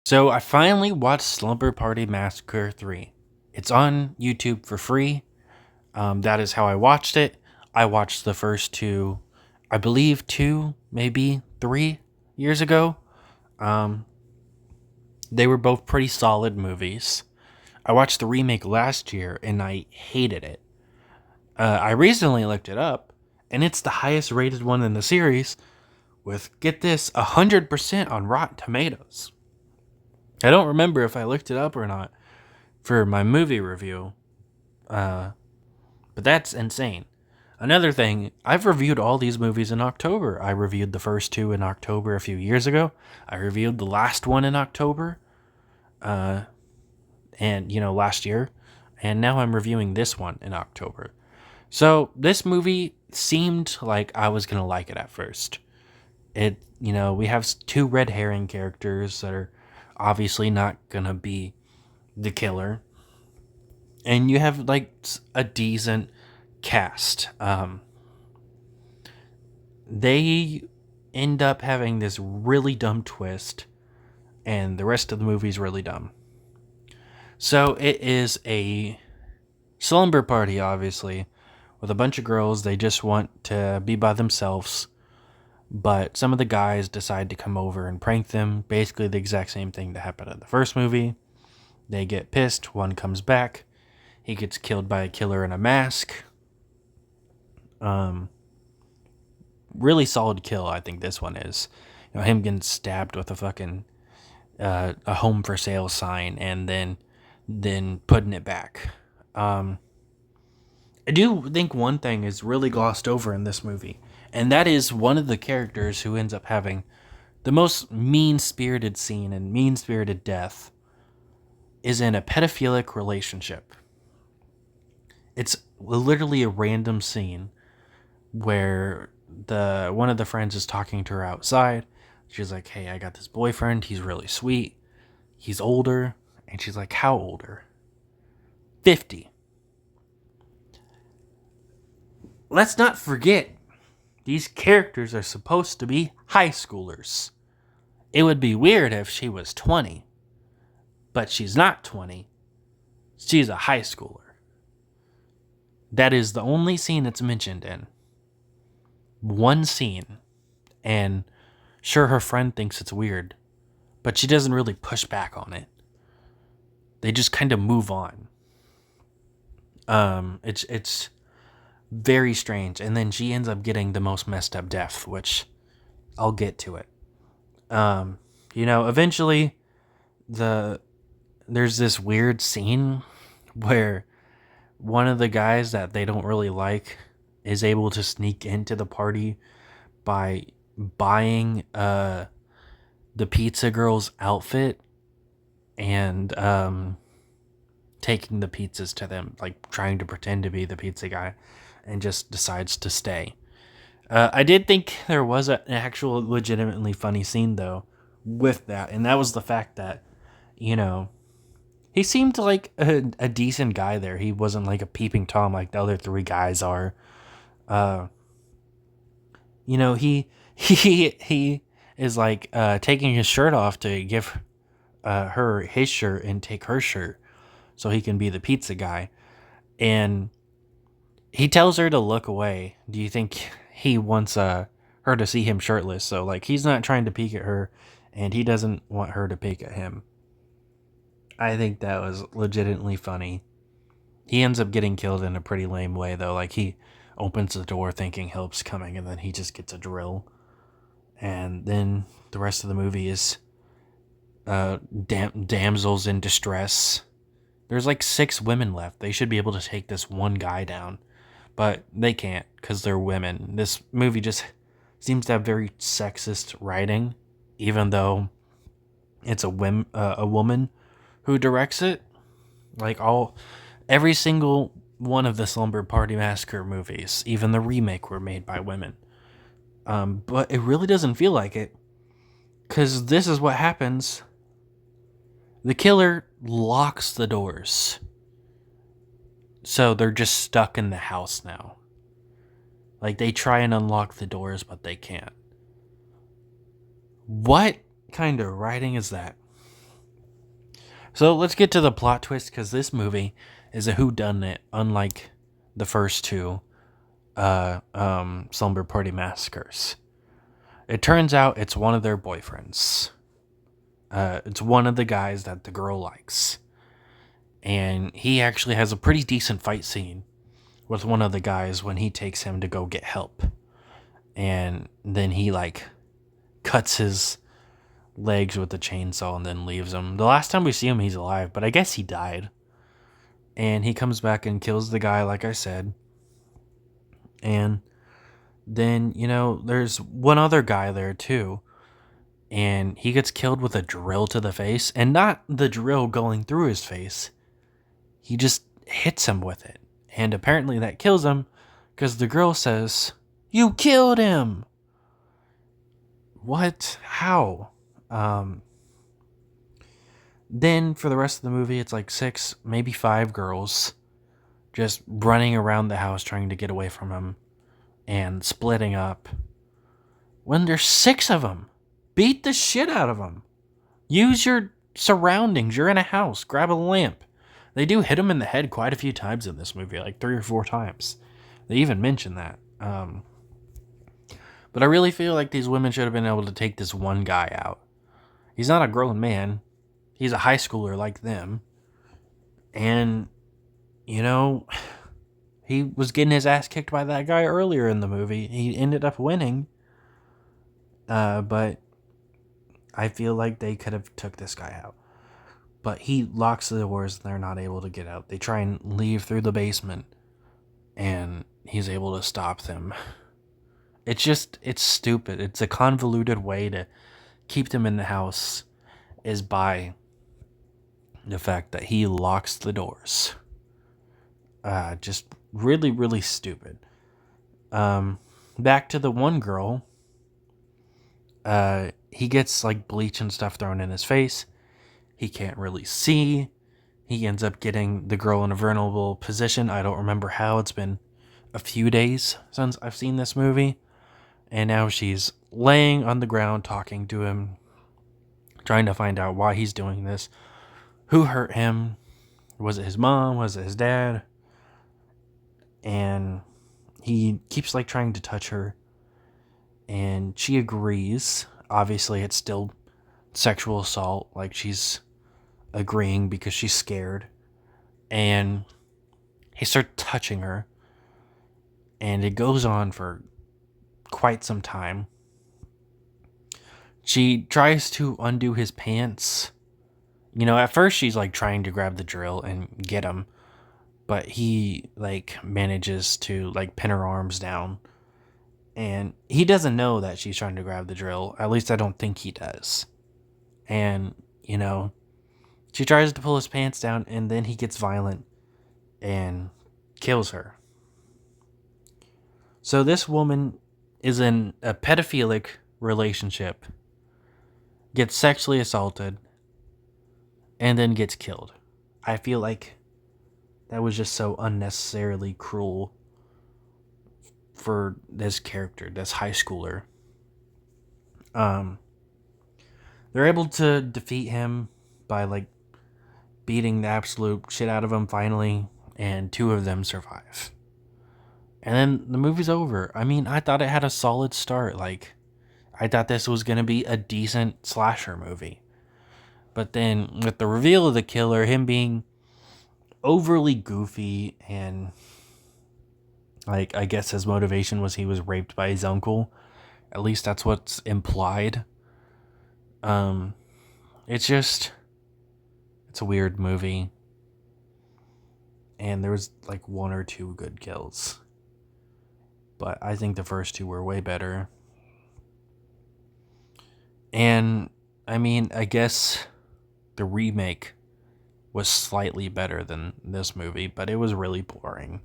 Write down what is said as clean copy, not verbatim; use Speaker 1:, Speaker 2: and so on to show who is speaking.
Speaker 1: So I finally watched Slumber Party Massacre 3. It's on YouTube for free. That is how I watched it. I watched the first two, I believe 2, maybe 3 years ago. Um, they were both pretty solid movies. I watched the remake last year and I hated it. I recently looked it up and it's the highest rated one in the series with, get this, 100% on Rotten Tomatoes. I don't remember if I looked it up or not for my movie review, uh, but that's insane. Another thing, I've reviewed all these movies in October. I reviewed the first two in October a few years ago. I reviewed the last one in October, uh, and last year, and now I'm reviewing this one in October. So this movie seemed like I was gonna like it at first. We have two red herring characters that are obviously not gonna be the killer, and you have like a decent cast. They end up having this really dumb twist, and the rest of the movie's really dumb. So it is a slumber party, obviously, with a bunch of girls. They just want to be by themselves, but some of the guys decide to come over and prank them. Basically, the exact same thing that happened in the first movie. They get pissed. One comes back. He gets killed by a killer in a mask. Um, Really solid kill. I think this one is. Him getting stabbed with a fucking a home for sale sign and then putting it back. Um, I do think one thing is really glossed over in this movie, and that is one of the characters who ends up having the most mean spirited scene and mean spirited death is in a pedophilic relationship. It's literally a random scene where the one of the friends is talking to her outside. She's like, "Hey, I got this boyfriend. He's really sweet. He's older." And she's like, "How older?" 50. Let's not forget, these characters are supposed to be high schoolers. It would be weird if she was 20, but she's not 20. She's a high schooler. That is the only scene it's mentioned in. One scene. And sure, her friend thinks it's weird, but she doesn't really push back on it. They just kind of move on. It's very strange, and then she ends up getting the most messed up death, which I'll get to it. Eventually, there's this weird scene where one of the guys that they don't really like is able to sneak into the party by buying the pizza girl's outfit and taking the pizzas to them, like trying to pretend to be the pizza guy, and just decides to stay. I did think there was an actual legitimately funny scene though with that, and that was the fact that he seemed like a decent guy there. He wasn't like a peeping tom like the other three guys are. Uh, he is like taking his shirt off to give her his shirt and take her shirt so he can be the pizza guy. And he tells her to look away. Do you think he wants her to see him shirtless? So like he's not trying to peek at her, and he doesn't want her to peek at him. I think that was legitimately funny. He ends up getting killed in a pretty lame way though. Like he opens the door thinking help's coming, and then he just gets a drill. And then the rest of the movie is damsels in distress. There's like 6 women left. They should be able to take this one guy down, but they can't because they're women. This movie just seems to have very sexist writing, even though it's a woman who directs it. Like every single one of the Slumber Party Massacre movies, even the remake, were made by women. But it really doesn't feel like it, because this is what happens. The killer locks the doors. So they're just stuck in the house now. Like they try and unlock the doors, but they can't. What kind of writing is that? So let's get to the plot twist, because this movie is a whodunit, unlike the first two Slumber Party Massacres. It turns out it's one of their boyfriends. It's one of the guys that the girl likes. And he actually has a pretty decent fight scene with one of the guys when he takes him to go get help. And then he, like, cuts his legs with the chainsaw and then leaves him. The last time we see him, he's alive, but I guess he died. And he comes back and kills the guy, like I said. And then, there's one other guy there, too. And he gets killed with a drill to the face. And not the drill going through his face. He just hits him with it. And apparently that kills him, because the girl says, "You killed him!" What? How? Then for the rest of the movie, it's like 6, maybe 5 girls just running around the house trying to get away from him and splitting up. When there's 6 of them, beat the shit out of them. Use your surroundings. You're in a house. Grab a lamp. They do hit him in the head quite a few times in this movie, like 3 or 4 times. They even mention that. But I really feel like these women should have been able to take this one guy out. He's not a grown man. He's a high schooler like them. And, he was getting his ass kicked by that guy earlier in the movie. He ended up winning. But I feel like they could have took this guy out. But he locks the doors and they're not able to get out. They try and leave through the basement. And he's able to stop them. It's stupid. It's a convoluted way to keep them in the house is by the fact that he locks the doors. Just really, really stupid. Back to the one girl. He gets like bleach and stuff thrown in his face. He can't really see. He ends up getting the girl in a vulnerable position. I don't remember how. It's been a few days since I've seen this movie. And now she's laying on the ground talking to him, trying to find out why he's doing this. Who hurt him? Was it his mom? Was it his dad? And he keeps like trying to touch her. And she agrees. Obviously, it's still sexual assault. Like, she's agreeing because she's scared. And he starts touching her. And it goes on for quite some time. She tries to undo his pants. At first she's like trying to grab the drill and get him, but he like manages to like pin her arms down, and he doesn't know that she's trying to grab the drill. At least I don't think he does. And she tries to pull his pants down, and then he gets violent and kills her. So this woman is in a pedophilic relationship, gets sexually assaulted, and then gets killed. I feel like that was just so unnecessarily cruel for this character, this high schooler. They're able to defeat him by like beating the absolute shit out of him finally, and 2 of them survive. And then the movie's over. I mean, I thought it had a solid start. Like, I thought this was going to be a decent slasher movie. But then, with the reveal of the killer, him being overly goofy, and, like, I guess his motivation was he was raped by his uncle. At least that's what's implied. It's a weird movie. And there was, like, 1 or 2 good kills. But I think the first 2 were way better. And, I mean, I guess the remake was slightly better than this movie, but it was really boring.